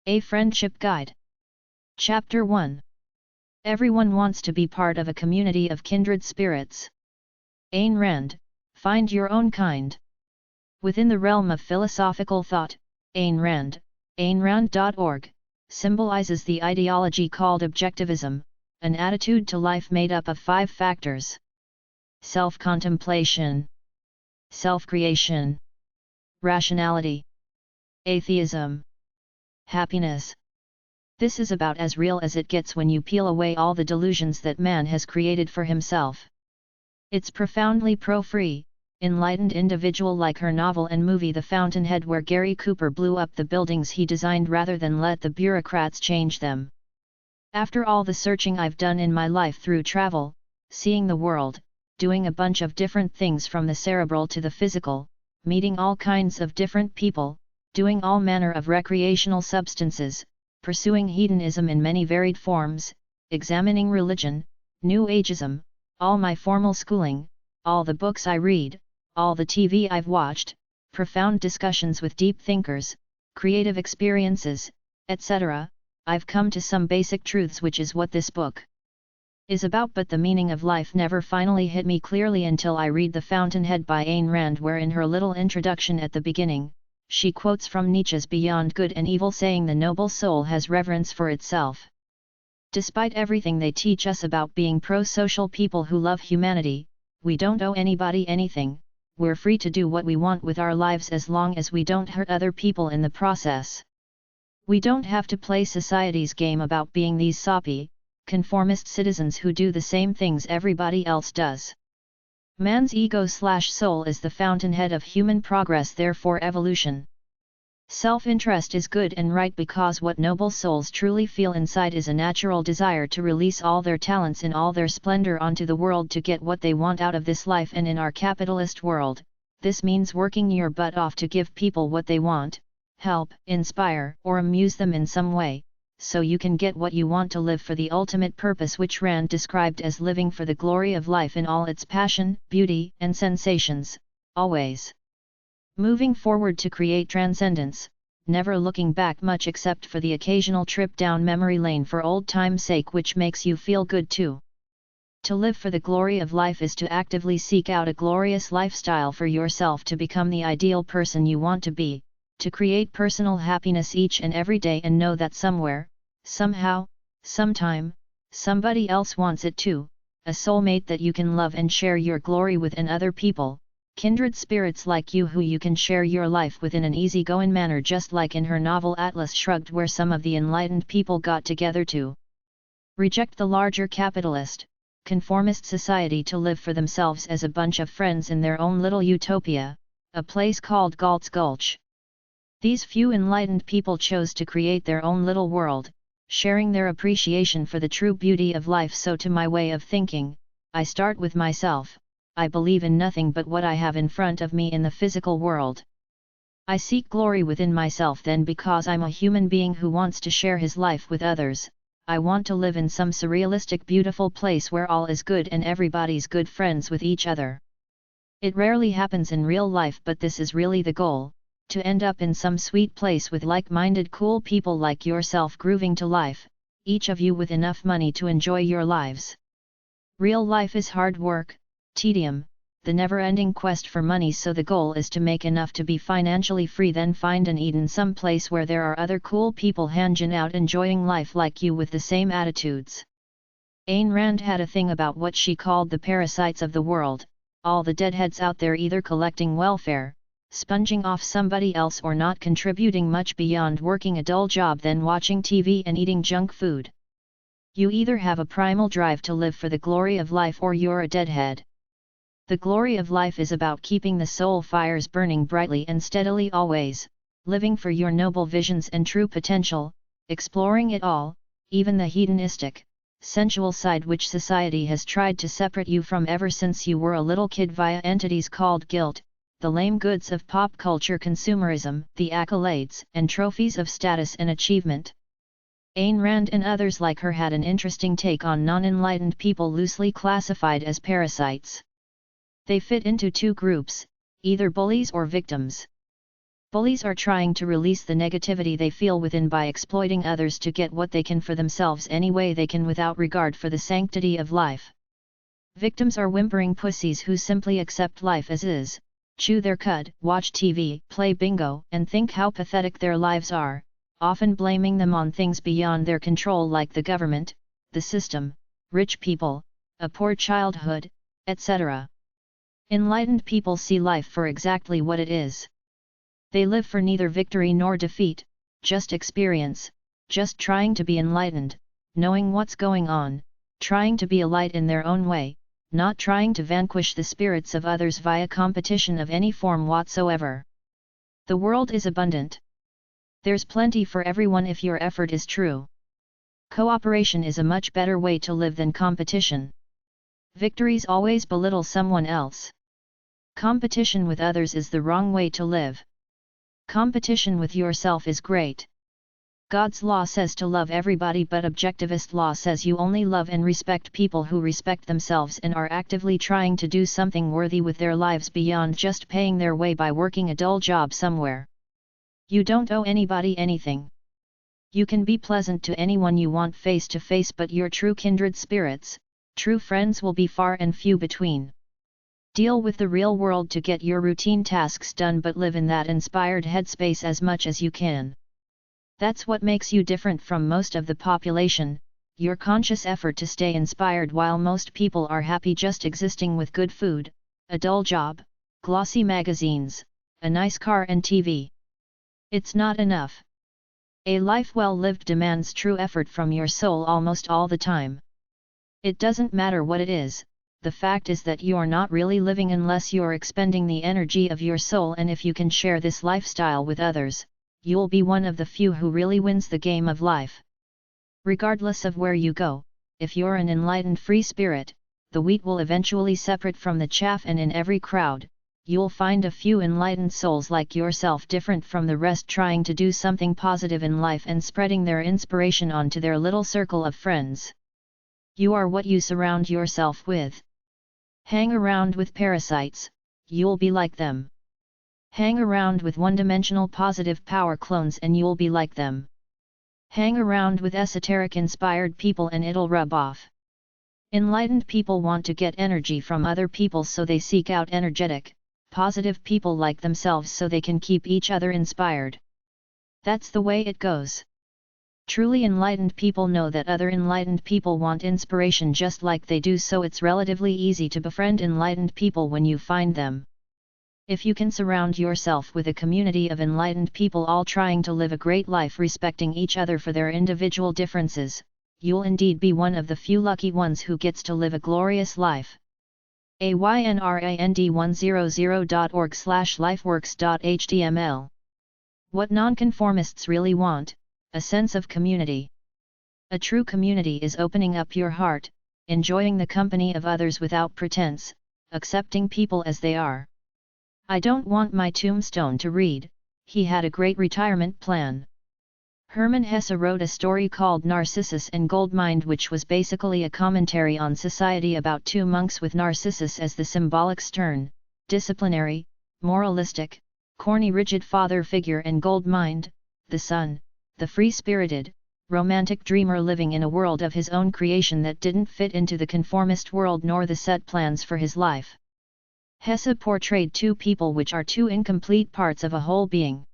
A Friendship Guide. Chapter 1. Everyone wants to be part of a community of kindred spirits. Ayn Rand, Find Your Own Kind. Within the realm of philosophical thought, Ayn Rand, AynRand.org, symbolizes the ideology called objectivism, an attitude to life made up of 5 factors: self-contemplation, self-creation, rationality, atheism, happiness. This is about as real as it gets when you peel away all the delusions that man has created for himself. It's profoundly pro-free, enlightened individual like her novel and movie The Fountainhead, where Gary Cooper blew up the buildings he designed rather than let the bureaucrats change them. After all the searching I've done in my life through travel, seeing the world, doing a bunch of different things from the cerebral to the physical, meeting all kinds of different people, doing all manner of recreational substances, pursuing hedonism in many varied forms, examining religion, New Ageism, all my formal schooling, all the books I read, all the TV I've watched, profound discussions with deep thinkers, creative experiences, etc., I've come to some basic truths, which is what this book is about. But the meaning of life never finally hit me clearly until I read The Fountainhead by Ayn Rand, where in her little introduction at the beginning, she quotes from Nietzsche's Beyond Good and Evil, saying the noble soul has reverence for itself. Despite everything they teach us about being pro-social people who love humanity, we don't owe anybody anything. We're free to do what we want with our lives as long as we don't hurt other people in the process. We don't have to play society's game about being these soppy, conformist citizens who do the same things everybody else does. Man's ego/soul is the fountainhead of human progress, therefore evolution. Self-interest is good and right because what noble souls truly feel inside is a natural desire to release all their talents in all their splendor onto the world to get what they want out of this life. And in our capitalist world, this means working your butt off to give people what they want, help, inspire, or amuse them in some way, so you can get what you want to live for the ultimate purpose, which Rand described as living for the glory of life in all its passion, beauty, and sensations, always moving forward to create transcendence, never looking back much except for the occasional trip down memory lane for old time's sake, which makes you feel good too. To live for the glory of life is to actively seek out a glorious lifestyle for yourself, to become the ideal person you want to be, to create personal happiness each and every day, and know that somewhere, somehow, sometime, somebody else wants it too, a soulmate that you can love and share your glory with, and other people, kindred spirits like you who you can share your life with in an easygoing manner, just like in her novel Atlas Shrugged, where some of the enlightened people got together to reject the larger capitalist, conformist society to live for themselves as a bunch of friends in their own little utopia, a place called Galt's Gulch. These few enlightened people chose to create their own little world, sharing their appreciation for the true beauty of life. So to my way of thinking, I start with myself. I believe in nothing but what I have in front of me in the physical world. I seek glory within myself then, because I'm a human being who wants to share his life with others. I want to live in some surrealistic beautiful place where all is good and everybody's good friends with each other. It rarely happens in real life, but this is really the goal, to end up in some sweet place with like-minded cool people like yourself grooving to life, each of you with enough money to enjoy your lives. Real life is hard work, tedium, the never-ending quest for money, so the goal is to make enough to be financially free, then find and eat in some place where there are other cool people hanging out enjoying life like you with the same attitudes. Ayn Rand had a thing about what she called the parasites of the world, all the deadheads out there either collecting welfare, sponging off somebody else, or not contributing much beyond working a dull job, then watching TV and eating junk food. You either have a primal drive to live for the glory of life or you're a deadhead. The glory of life is about keeping the soul fires burning brightly and steadily always, living for your noble visions and true potential, exploring it all, even the hedonistic, sensual side which society has tried to separate you from ever since you were a little kid via entities called guilt, the lame goods of pop culture consumerism, the accolades and trophies of status and achievement. Ayn Rand and others like her had an interesting take on non-enlightened people loosely classified as parasites. They fit into 2 groups, either bullies or victims. Bullies are trying to release the negativity they feel within by exploiting others to get what they can for themselves any way they can without regard for the sanctity of life. Victims are whimpering pussies who simply accept life as is, chew their cud, watch TV, play bingo, and think how pathetic their lives are, often blaming them on things beyond their control like the government, the system, rich people, a poor childhood, etc. Enlightened people see life for exactly what it is. They live for neither victory nor defeat, just experience, just trying to be enlightened, knowing what's going on, trying to be a light in their own way, not trying to vanquish the spirits of others via competition of any form whatsoever. The world is abundant. There's plenty for everyone if your effort is true. Cooperation is a much better way to live than competition. Victories always belittle someone else. Competition with others is the wrong way to live. Competition with yourself is great. God's law says to love everybody, but objectivist law says you only love and respect people who respect themselves and are actively trying to do something worthy with their lives beyond just paying their way by working a dull job somewhere. You don't owe anybody anything. You can be pleasant to anyone you want face to face, but your true kindred spirits, true friends, will be far and few between. Deal with the real world to get your routine tasks done, but live in that inspired headspace as much as you can. That's what makes you different from most of the population, your conscious effort to stay inspired while most people are happy just existing with good food, a dull job, glossy magazines, a nice car and TV. It's not enough. A life well lived demands true effort from your soul almost all the time. It doesn't matter what it is. The fact is that you're not really living unless you're expending the energy of your soul, and if you can share this lifestyle with others, you'll be one of the few who really wins the game of life. Regardless of where you go, if you're an enlightened free spirit, the wheat will eventually separate from the chaff, and in every crowd, you'll find a few enlightened souls like yourself different from the rest, trying to do something positive in life and spreading their inspiration onto their little circle of friends. You are what you surround yourself with. Hang around with parasites, you'll be like them. Hang around with one-dimensional positive power clones and you'll be like them. Hang around with esoteric inspired people and it'll rub off. Enlightened people want to get energy from other people, so they seek out energetic, positive people like themselves so they can keep each other inspired. That's the way it goes. Truly enlightened people know that other enlightened people want inspiration just like they do, so it's relatively easy to befriend enlightened people when you find them. If you can surround yourself with a community of enlightened people all trying to live a great life respecting each other for their individual differences, you'll indeed be one of the few lucky ones who gets to live a glorious life. AYNRAND100.org/lifeworks.html. What nonconformists really want: a sense of community. A true community is opening up your heart, enjoying the company of others without pretense, accepting people as they are. I don't want my tombstone to read, "He had a great retirement plan." Hermann Hesse wrote a story called Narcissus and Goldmine, which was basically a commentary on society about two monks with Narcissus as the symbolic stern, disciplinary, moralistic, corny rigid father figure, and Goldmine, the son, the free-spirited, romantic dreamer living in a world of his own creation that didn't fit into the conformist world nor the set plans for his life. Hesse portrayed two people which are two incomplete parts of a whole being.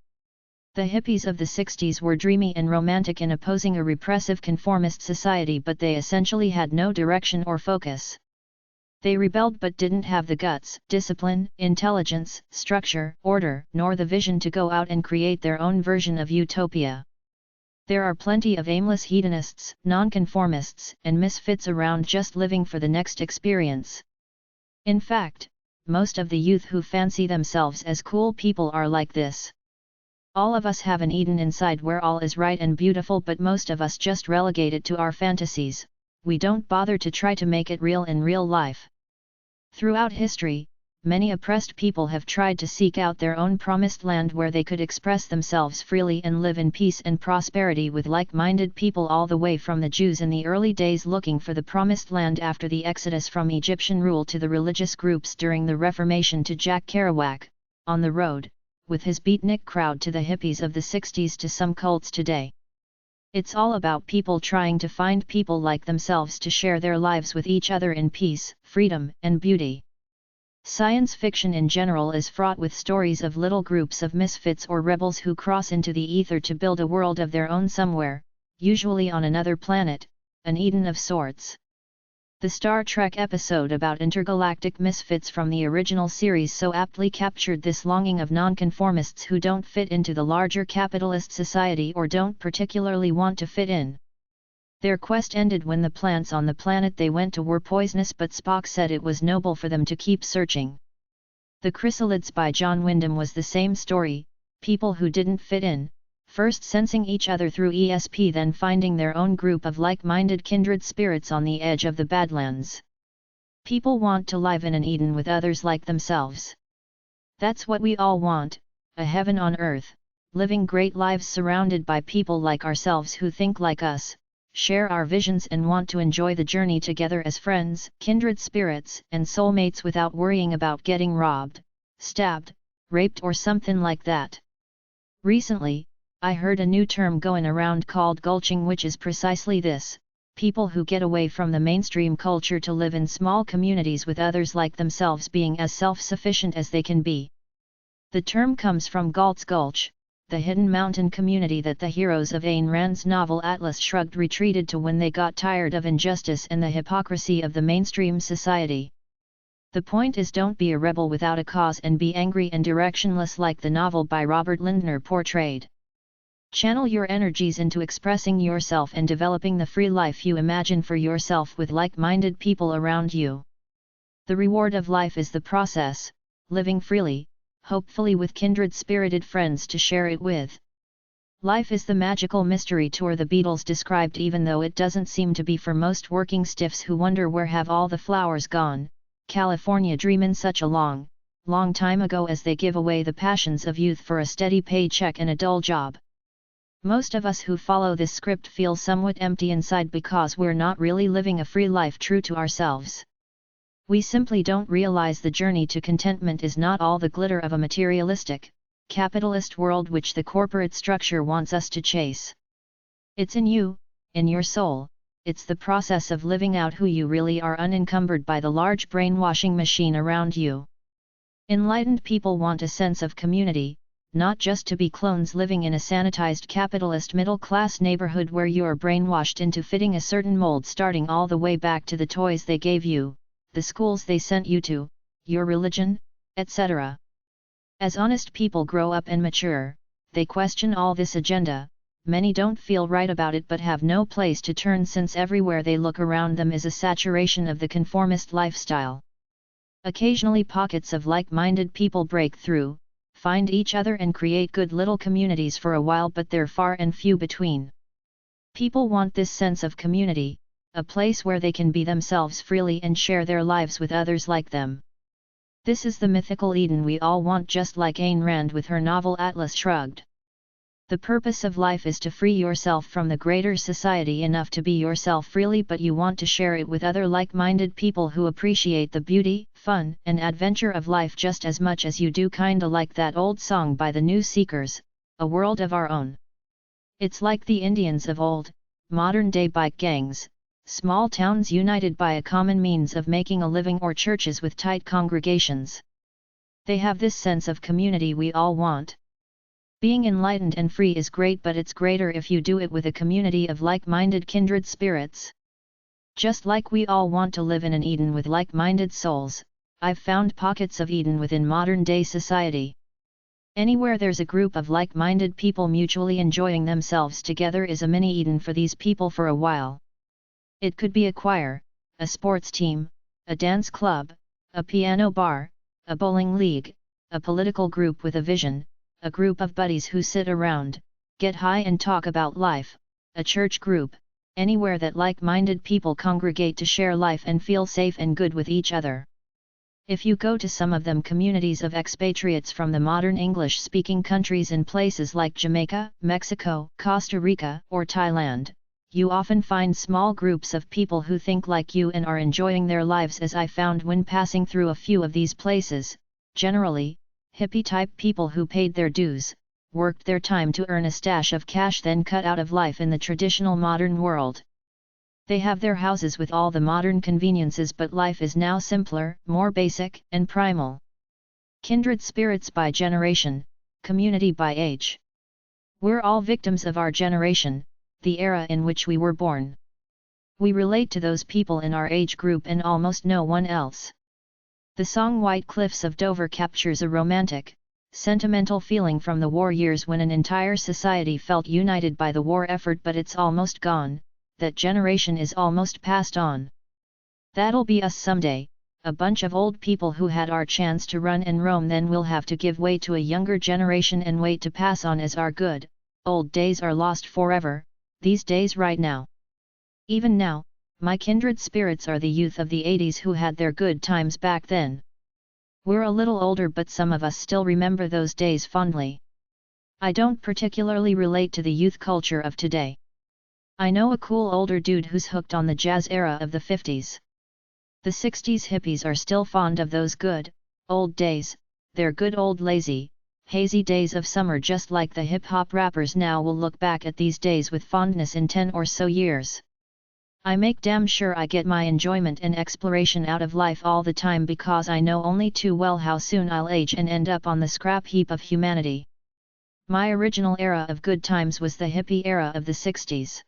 The hippies of the 60s were dreamy and romantic in opposing a repressive conformist society, but they essentially had no direction or focus. They rebelled but didn't have the guts, discipline, intelligence, structure, order, nor the vision to go out and create their own version of utopia. There are plenty of aimless hedonists, nonconformists, and misfits around just living for the next experience. In fact, most of the youth who fancy themselves as cool people are like this. All of us have an Eden inside where all is right and beautiful, but most of us just relegate it to our fantasies. We don't bother to try to make it real in real life. Throughout history, many oppressed people have tried to seek out their own promised land where they could express themselves freely and live in peace and prosperity with like-minded people, all the way from the Jews in the early days looking for the promised land after the exodus from Egyptian rule to the religious groups during the Reformation to Jack Kerouac, on the road, with his beatnik crowd to the hippies of the 60s to some cults today. It's all about people trying to find people like themselves to share their lives with each other in peace, freedom, and beauty. Science fiction in general is fraught with stories of little groups of misfits or rebels who cross into the ether to build a world of their own somewhere, usually on another planet, an Eden of sorts. The Star Trek episode about intergalactic misfits from the original series so aptly captured this longing of nonconformists who don't fit into the larger capitalist society or don't particularly want to fit in. Their quest ended when the plants on the planet they went to were poisonous, but Spock said it was noble for them to keep searching. The Chrysalids by John Wyndham was the same story, people who didn't fit in, first sensing each other through ESP, then finding their own group of like-minded kindred spirits on the edge of the Badlands. People want to live in an Eden with others like themselves. That's what we all want, a heaven on earth, living great lives surrounded by people like ourselves who think like us, share our visions and want to enjoy the journey together as friends, kindred spirits, and soulmates without worrying about getting robbed, stabbed, raped or something like that. Recently, I heard a new term going around called gulching, which is precisely this: people who get away from the mainstream culture to live in small communities with others like themselves, being as self-sufficient as they can be. The term comes from Galt's Gulch, the hidden mountain community that the heroes of Ayn Rand's novel Atlas Shrugged retreated to when they got tired of injustice and the hypocrisy of the mainstream society. The point is, don't be a rebel without a cause and be angry and directionless like the novel by Robert Lindner portrayed. Channel your energies into expressing yourself and developing the free life you imagine for yourself with like-minded people around you. The reward of life is the process, living freely, hopefully with kindred-spirited friends to share it with. Life is the magical mystery tour the Beatles described, even though it doesn't seem to be for most working stiffs who wonder where have all the flowers gone, California dreamin' such a long, long time ago, as they give away the passions of youth for a steady paycheck and a dull job. Most of us who follow this script feel somewhat empty inside because we're not really living a free life true to ourselves. We simply don't realize the journey to contentment is not all the glitter of a materialistic, capitalist world which the corporate structure wants us to chase. It's in you, in your soul. It's the process of living out who you really are, unencumbered by the large brainwashing machine around you. Enlightened people want a sense of community, not just to be clones living in a sanitized capitalist middle-class neighborhood where you're brainwashed into fitting a certain mold, starting all the way back to the toys they gave you, the schools they sent you to, your religion, etc. As honest people grow up and mature, they question all this agenda. Many don't feel right about it but have no place to turn, since everywhere they look around them is a saturation of the conformist lifestyle. Occasionally pockets of like-minded people break through, find each other and create good little communities for a while, but they're far and few between. People want this sense of community, a place where they can be themselves freely and share their lives with others like them. This is the mythical Eden we all want, just like Ayn Rand with her novel Atlas Shrugged. The purpose of life is to free yourself from the greater society enough to be yourself freely, but you want to share it with other like-minded people who appreciate the beauty, fun, and adventure of life just as much as you do, kinda like that old song by the New Seekers, A World of Our Own. It's like the Indians of old, modern-day bike gangs, small towns united by a common means of making a living, or churches with tight congregations. They have this sense of community we all want. Being enlightened and free is great, but it's greater if you do it with a community of like-minded kindred spirits. Just like we all want to live in an Eden with like-minded souls, I've found pockets of Eden within modern-day society. Anywhere there's a group of like-minded people mutually enjoying themselves together is a mini Eden for these people for a while. It could be a choir, a sports team, a dance club, a piano bar, a bowling league, a political group with a vision, a group of buddies who sit around, get high and talk about life, a church group, anywhere that like-minded people congregate to share life and feel safe and good with each other. If you go to some of them communities of expatriates from the modern English-speaking countries in places like Jamaica, Mexico, Costa Rica, or Thailand, you often find small groups of people who think like you and are enjoying their lives, as I found when passing through a few of these places, generally, hippie-type people who paid their dues, worked their time to earn a stash of cash then cut out of life in the traditional modern world. They have their houses with all the modern conveniences, but life is now simpler, more basic, and primal. Kindred spirits by generation, community by age. We're all victims of our generation, the era in which we were born. We relate to those people in our age group and almost no one else. The song White Cliffs of Dover captures a romantic, sentimental feeling from the war years when an entire society felt united by the war effort, but it's almost gone, that generation is almost passed on. That'll be us someday, a bunch of old people who had our chance to run and roam, then we'll have to give way to a younger generation and wait to pass on as our good, old days are lost forever, these days right now. Even now, my kindred spirits are the youth of the 80s who had their good times back then. We're a little older, but some of us still remember those days fondly. I don't particularly relate to the youth culture of today. I know a cool older dude who's hooked on the jazz era of the 50s. The 60s hippies are still fond of those good, old days, their good old lazy, hazy days of summer, just like the hip-hop rappers now will look back at these days with fondness in 10 or so years. I make damn sure I get my enjoyment and exploration out of life all the time, because I know only too well how soon I'll age and end up on the scrap heap of humanity. My original era of good times was the hippie era of the 60s.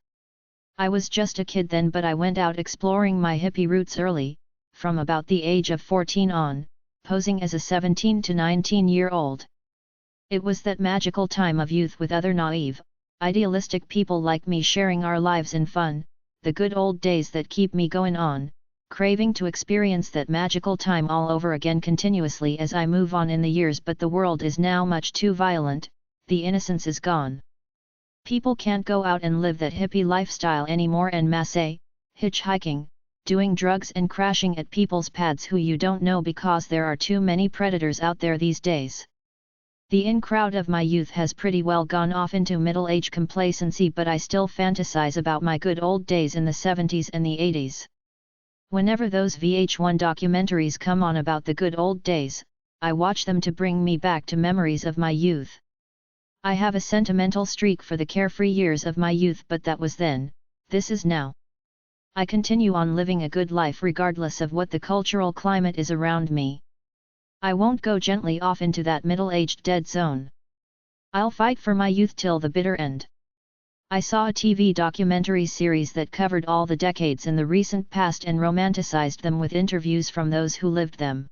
I was just a kid then, but I went out exploring my hippie roots early, from about the age of 14 on, posing as a 17 to 19-year-old. It was that magical time of youth with other naive, idealistic people like me sharing our lives in fun, the good old days that keep me going on, craving to experience that magical time all over again continuously as I move on in the years. But the world is now much too violent, the innocence is gone. People can't go out and live that hippie lifestyle anymore en masse, hitchhiking, doing drugs and crashing at people's pads who you don't know, because there are too many predators out there these days. The in crowd of my youth has pretty well gone off into middle-age complacency, but I still fantasize about my good old days in the 70s and the 80s. Whenever those VH1 documentaries come on about the good old days, I watch them to bring me back to memories of my youth. I have a sentimental streak for the carefree years of my youth, but that was then, this is now. I continue on living a good life regardless of what the cultural climate is around me. I won't go gently off into that middle-aged dead zone. I'll fight for my youth till the bitter end. I saw a TV documentary series that covered all the decades in the recent past and romanticized them with interviews from those who lived them.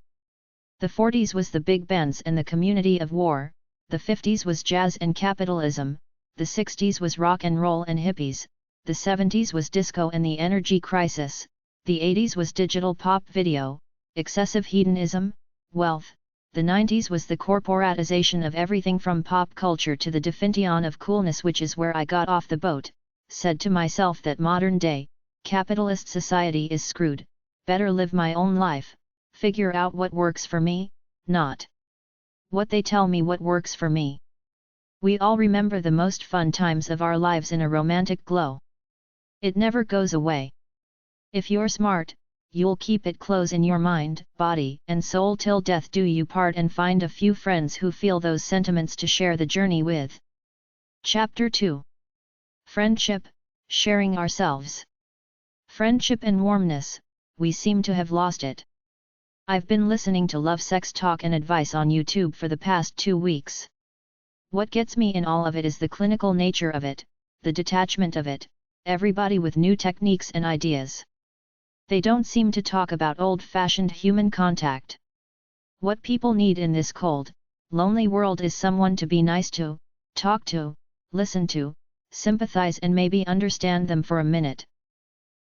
The 40s was the big bands and the community of war, the 50s was jazz and capitalism, the 60s was rock and roll and hippies, the 70s was disco and the energy crisis, the 80s was digital pop video, excessive hedonism, wealth, the 90s was the corporatization of everything from pop culture to the definition of coolness, which is where I got off the boat, said to myself that modern day, capitalist society is screwed, better live my own life, figure out what works for me, not what they tell me what works for me. We all remember the most fun times of our lives in a romantic glow. It never goes away. If you're smart, you'll keep it close in your mind, body, and soul till death do you part, and find a few friends who feel those sentiments to share the journey with. Chapter 2. Friendship, sharing ourselves. Friendship and warmness, we seem to have lost it. I've been listening to love, sex talk and advice on YouTube for the past 2 weeks. What gets me in all of it is the clinical nature of it, the detachment of it, everybody with new techniques and ideas. They don't seem to talk about old-fashioned human contact. What people need in this cold, lonely world is someone to be nice to, talk to, listen to, sympathize and maybe understand them for a minute.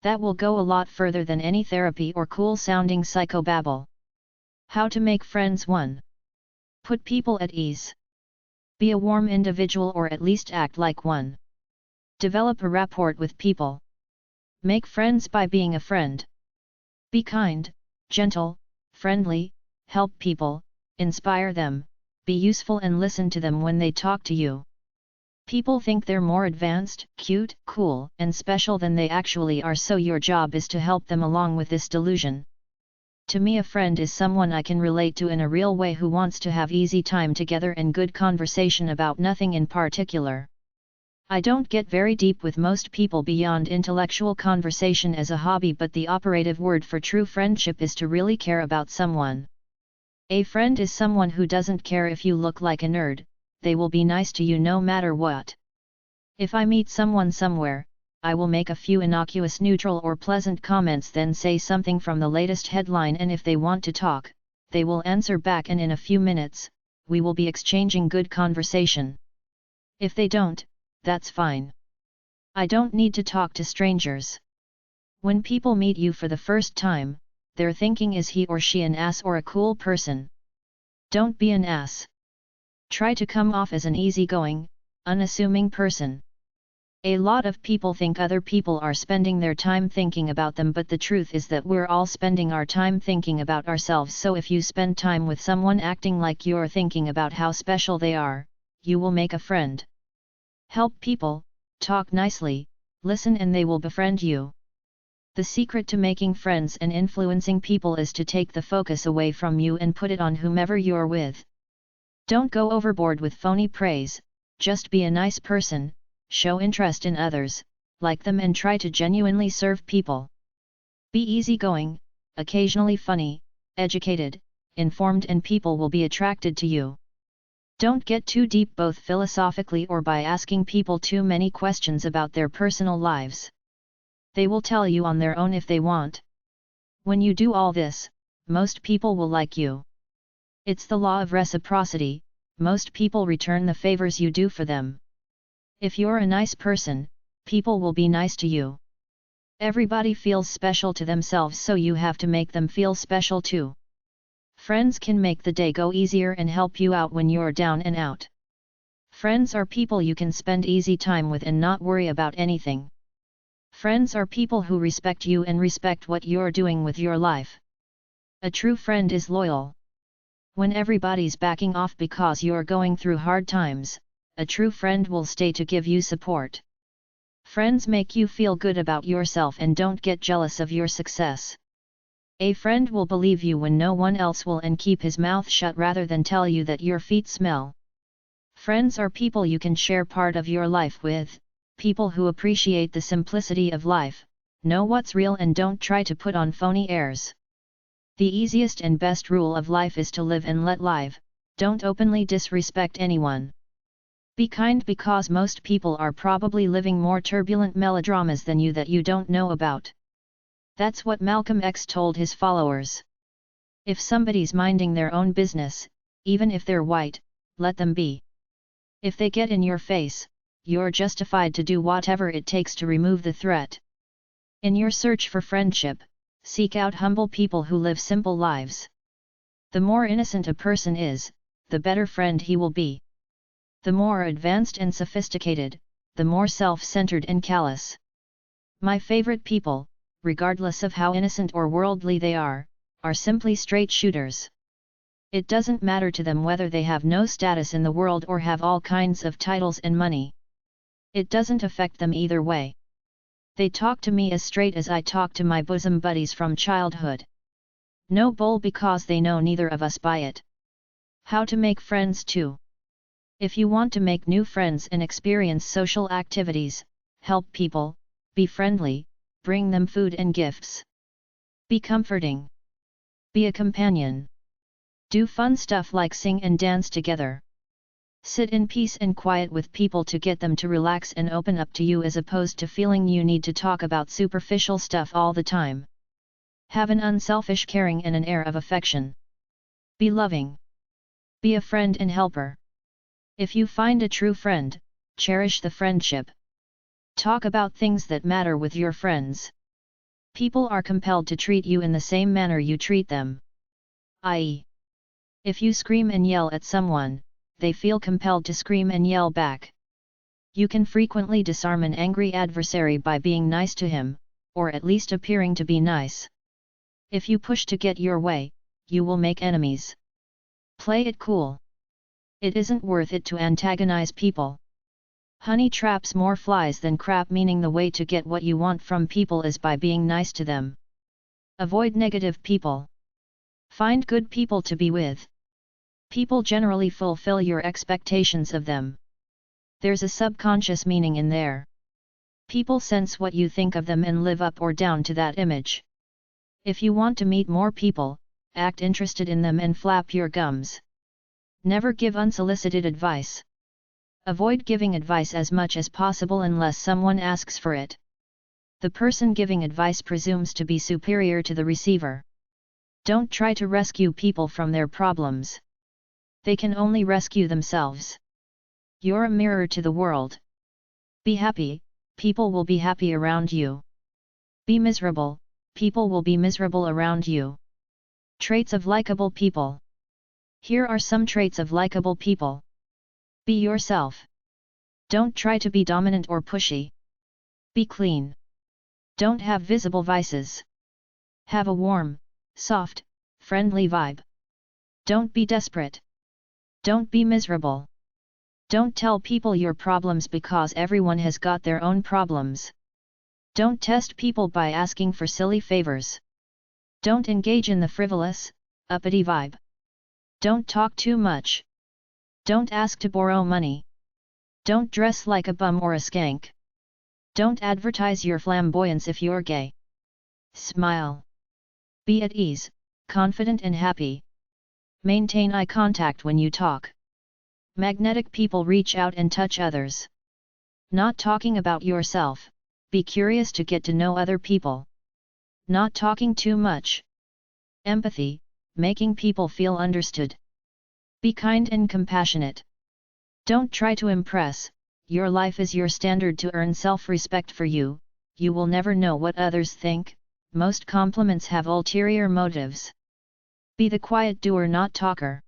That will go a lot further than any therapy or cool-sounding psychobabble. How to make friends 1. Put people at ease. Be a warm individual, or at least act like one. Develop a rapport with people. Make friends by being a friend. Be kind, gentle, friendly, help people, inspire them, be useful and listen to them when they talk to you. People think they're more advanced, cute, cool, and special than they actually are, so your job is to help them along with this delusion. To me, a friend is someone I can relate to in a real way, who wants to have easy time together and good conversation about nothing in particular. I don't get very deep with most people beyond intellectual conversation as a hobby, but the operative word for true friendship is to really care about someone. A friend is someone who doesn't care if you look like a nerd, they will be nice to you no matter what. If I meet someone somewhere, I will make a few innocuous neutral or pleasant comments, then say something from the latest headline, and if they want to talk, they will answer back, and in a few minutes, we will be exchanging good conversation. If they don't, that's fine. I don't need to talk to strangers. When people meet you for the first time, their thinking is he or she an ass or a cool person. Don't be an ass. Try to come off as an easygoing, unassuming person. A lot of people think other people are spending their time thinking about them, but the truth is that we're all spending our time thinking about ourselves. So if you spend time with someone acting like you're thinking about how special they are, you will make a friend. Help people, talk nicely, listen, and they will befriend you. The secret to making friends and influencing people is to take the focus away from you and put it on whomever you're with. Don't go overboard with phony praise, just be a nice person, show interest in others, like them, and try to genuinely serve people. Be easygoing, occasionally funny, educated, informed, and people will be attracted to you. Don't get too deep, both philosophically or by asking people too many questions about their personal lives. They will tell you on their own if they want. When you do all this, most people will like you. It's the law of reciprocity, most people return the favors you do for them. If you're a nice person, people will be nice to you. Everybody feels special to themselves, so you have to make them feel special too. Friends can make the day go easier and help you out when you're down and out. Friends are people you can spend easy time with and not worry about anything. Friends are people who respect you and respect what you're doing with your life. A true friend is loyal. When everybody's backing off because you're going through hard times, a true friend will stay to give you support. Friends make you feel good about yourself and don't get jealous of your success. A friend will believe you when no one else will and keep his mouth shut rather than tell you that your feet smell. Friends are people you can share part of your life with, people who appreciate the simplicity of life, know what's real, and don't try to put on phony airs. The easiest and best rule of life is to live and let live, don't openly disrespect anyone. Be kind, because most people are probably living more turbulent melodramas than you that you don't know about. That's what Malcolm X told his followers. If somebody's minding their own business, even if they're white, let them be. If they get in your face, you're justified to do whatever it takes to remove the threat. In your search for friendship, seek out humble people who live simple lives. The more innocent a person is, the better friend he will be. The more advanced and sophisticated, the more self-centered and callous. My favorite people, regardless of how innocent or worldly they are simply straight shooters. It doesn't matter to them whether they have no status in the world or have all kinds of titles and money. It doesn't affect them either way. They talk to me as straight as I talk to my bosom buddies from childhood. No bull, because they know neither of us buy it. How to make friends too. If you want to make new friends and experience social activities, help people, be friendly, bring them food and gifts. Be comforting. Be a companion. Do fun stuff like sing and dance together. Sit in peace and quiet with people to get them to relax and open up to you, as opposed to feeling you need to talk about superficial stuff all the time. Have an unselfish caring and an air of affection. Be loving. Be a friend and helper. If you find a true friend, cherish the friendship. Talk about things that matter with your friends. People are compelled to treat you in the same manner you treat them. I.e., if you scream and yell at someone, they feel compelled to scream and yell back. You can frequently disarm an angry adversary by being nice to him, or at least appearing to be nice. If you push to get your way, you will make enemies. Play it cool. It isn't worth it to antagonize people. Honey traps more flies than crap, meaning the way to get what you want from people is by being nice to them. Avoid negative people. Find good people to be with. People generally fulfill your expectations of them. There's a subconscious meaning in there. People sense what you think of them and live up or down to that image. If you want to meet more people, act interested in them and flap your gums. Never give unsolicited advice. Avoid giving advice as much as possible unless someone asks for it. The person giving advice presumes to be superior to the receiver. Don't try to rescue people from their problems. They can only rescue themselves. You're a mirror to the world. Be happy, people will be happy around you. Be miserable, people will be miserable around you. Traits of likable people. Here are some traits of likable people. Be yourself. Don't try to be dominant or pushy. Be clean. Don't have visible vices. Have a warm, soft, friendly vibe. Don't be desperate. Don't be miserable. Don't tell people your problems because everyone has got their own problems. Don't test people by asking for silly favors. Don't engage in the frivolous, uppity vibe. Don't talk too much. Don't ask to borrow money. Don't dress like a bum or a skank. Don't advertise your flamboyance if you're gay. Smile. Be at ease, confident and happy. Maintain eye contact when you talk. Magnetic people reach out and touch others. Not talking about yourself, be curious to get to know other people. Not talking too much. Empathy, making people feel understood. Be kind and compassionate. Don't try to impress, your life is your standard to earn self-respect for you, you will never know what others think, most compliments have ulterior motives. Be the quiet doer not talker.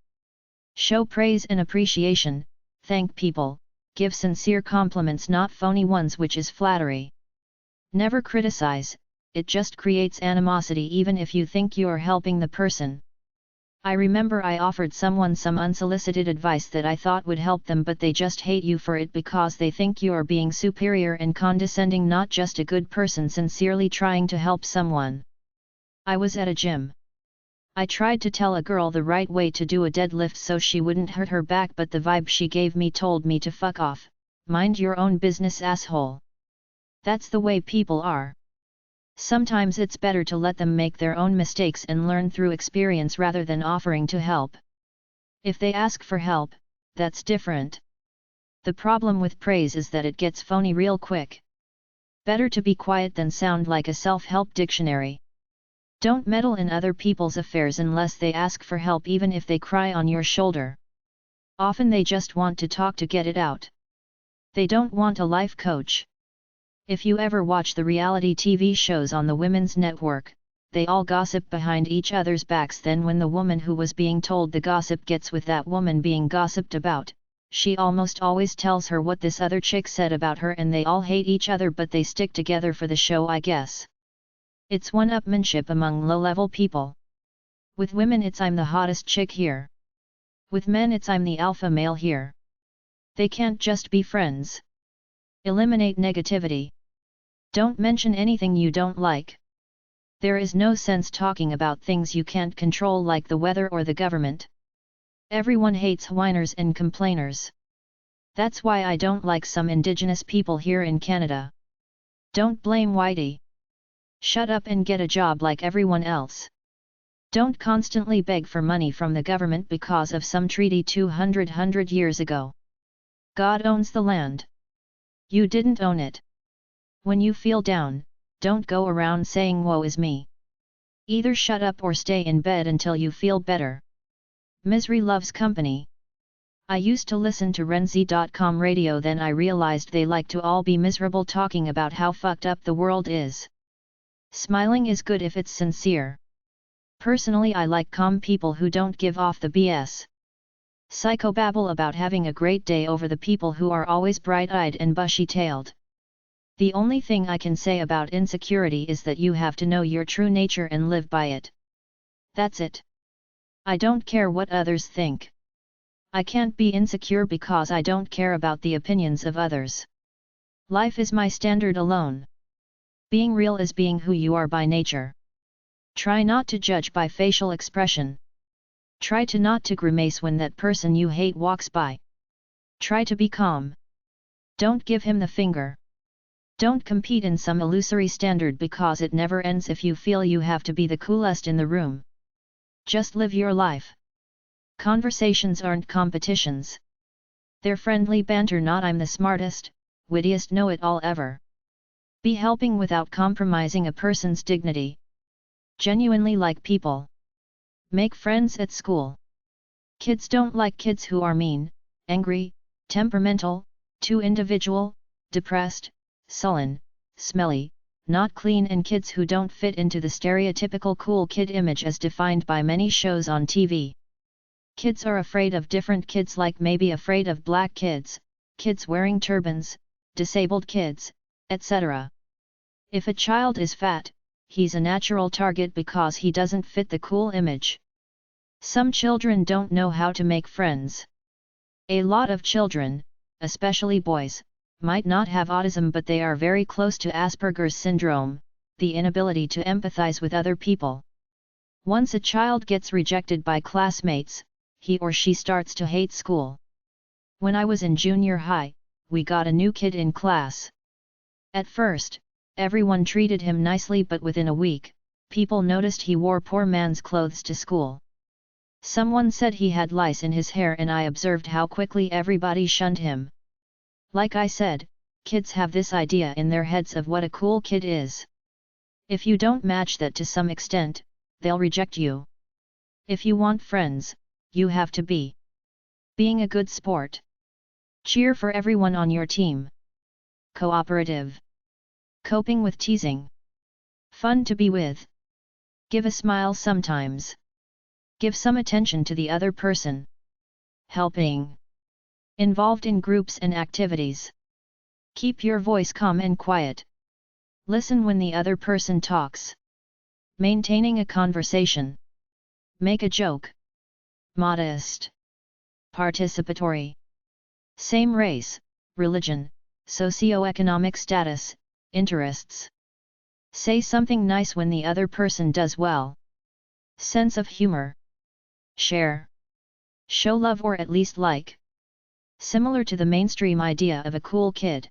Show praise and appreciation, thank people, give sincere compliments not phony ones which is flattery. Never criticize, it just creates animosity even if you think you're helping the person. I remember I offered someone some unsolicited advice that I thought would help them but they just hate you for it because they think you're being superior and condescending not just a good person sincerely trying to help someone. I was at a gym. I tried to tell a girl the right way to do a deadlift so she wouldn't hurt her back but the vibe she gave me told me to fuck off, mind your own business asshole. That's the way people are. Sometimes it's better to let them make their own mistakes and learn through experience rather than offering to help. If they ask for help, that's different. The problem with praise is that it gets phony real quick. Better to be quiet than sound like a self-help dictionary. Don't meddle in other people's affairs unless they ask for help even if they cry on your shoulder. Often they just want to talk to get it out. They don't want a life coach. If you ever watch the reality TV shows on the Women's Network, they all gossip behind each other's backs. Then when the woman who was being told the gossip gets with that woman being gossiped about, she almost always tells her what this other chick said about her and they all hate each other but they stick together for the show I guess. It's one-upmanship among low-level people. With women it's I'm the hottest chick here. With men it's I'm the alpha male here. They can't just be friends. Eliminate negativity. Don't mention anything you don't like. There is no sense talking about things you can't control like the weather or the government. Everyone hates whiners and complainers. That's why I don't like some indigenous people here in Canada. Don't blame Whitey. Shut up and get a job like everyone else. Don't constantly beg for money from the government because of some treaty 200 years ago. God owns the land. You didn't own it. When you feel down, don't go around saying woe is me. Either shut up or stay in bed until you feel better. Misery loves company. I used to listen to Renzi.com radio, then I realized they like to all be miserable talking about how fucked up the world is. Smiling is good if it's sincere. Personally I like calm people who don't give off the BS. Psychobabble about having a great day over the people who are always bright-eyed and bushy-tailed. The only thing I can say about insecurity is that you have to know your true nature and live by it. That's it. I don't care what others think. I can't be insecure because I don't care about the opinions of others. Life is my standard alone. Being real is being who you are by nature. Try not to judge by facial expression. Try to not to grimace when that person you hate walks by. Try to be calm. Don't give him the finger. Don't compete in some illusory standard because it never ends if you feel you have to be the coolest in the room. Just live your life. Conversations aren't competitions. They're friendly banter, not I'm the smartest, wittiest know-it-all ever. Be helping without compromising a person's dignity. Genuinely like people. Make friends at school. Kids don't like kids who are mean, angry, temperamental, too individual, depressed, sullen, smelly, not clean, and kids who don't fit into the stereotypical cool kid image as defined by many shows on TV. Kids are afraid of different kids, like maybe afraid of black kids, kids wearing turbans, disabled kids, etc. If a child is fat, he's a natural target because he doesn't fit the cool image. Some children don't know how to make friends. A lot of children, especially boys, might not have autism, but they are very close to Asperger's syndrome, the inability to empathize with other people. Once a child gets rejected by classmates, he or she starts to hate school. When I was in junior high, we got a new kid in class. At first, everyone treated him nicely, but within a week, people noticed he wore poor man's clothes to school. Someone said he had lice in his hair, and I observed how quickly everybody shunned him. Like I said, kids have this idea in their heads of what a cool kid is. If you don't match that to some extent, they'll reject you. If you want friends, you have to be being a good sport. Cheer for everyone on your team. Cooperative. Coping with teasing. Fun to be with. Give a smile sometimes. Give some attention to the other person. Helping. Involved in groups and activities. Keep your voice calm and quiet. Listen when the other person talks. Maintaining a conversation. Make a joke. Modest. Participatory. Same race, religion, socioeconomic status, interests. Say something nice when the other person does well. Sense of humor. Share. Show love, or at least like. Similar to the mainstream idea of a cool kid.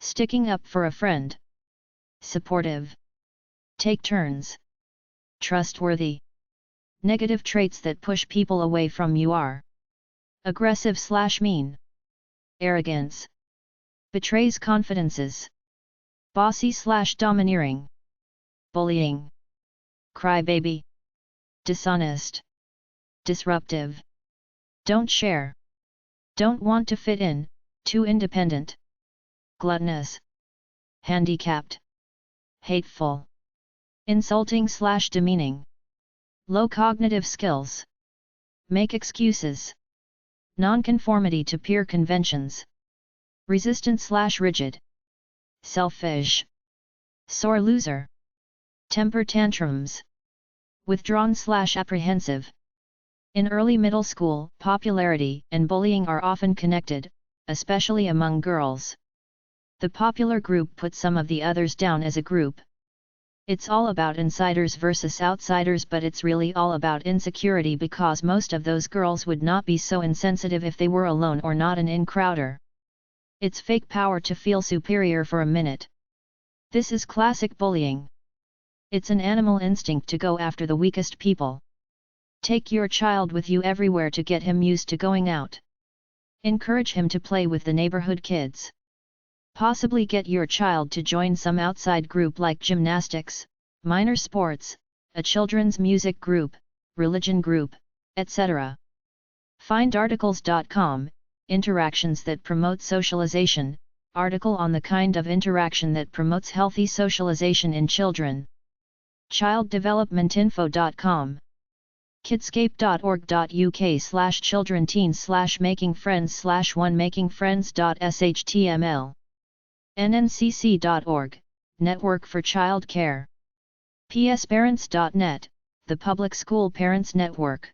Sticking up for a friend. Supportive. Take turns. Trustworthy. Negative traits that push people away from you are aggressive/mean. Arrogance. Betrays confidences. Bossy/domineering. Bullying. Crybaby. Dishonest. Disruptive. Don't share. Don't want to fit in, too independent. Gluttonous. Handicapped. Hateful. Insulting/demeaning. Low cognitive skills. Make excuses. Nonconformity to peer conventions. Resistant/rigid. Selfish. Sore loser. Temper tantrums. Withdrawn/apprehensive. In early middle school, popularity and bullying are often connected, especially among girls. The popular group puts some of the others down as a group. It's all about insiders versus outsiders, but it's really all about insecurity, because most of those girls would not be so insensitive if they were alone or not an in-crowder. It's fake power to feel superior for a minute. This is classic bullying. It's an animal instinct to go after the weakest people. Take your child with you everywhere to get him used to going out. Encourage him to play with the neighborhood kids. Possibly get your child to join some outside group like gymnastics, minor sports, a children's music group, religion group, etc. Findarticles.com, Interactions that promote socialization, article on the kind of interaction that promotes healthy socialization in children. Childdevelopmentinfo.com. kidscape.org.uk/children/teens/1makingfriends.html. nncc.org, Network for Child Care. psparents.net, the Public School Parents Network.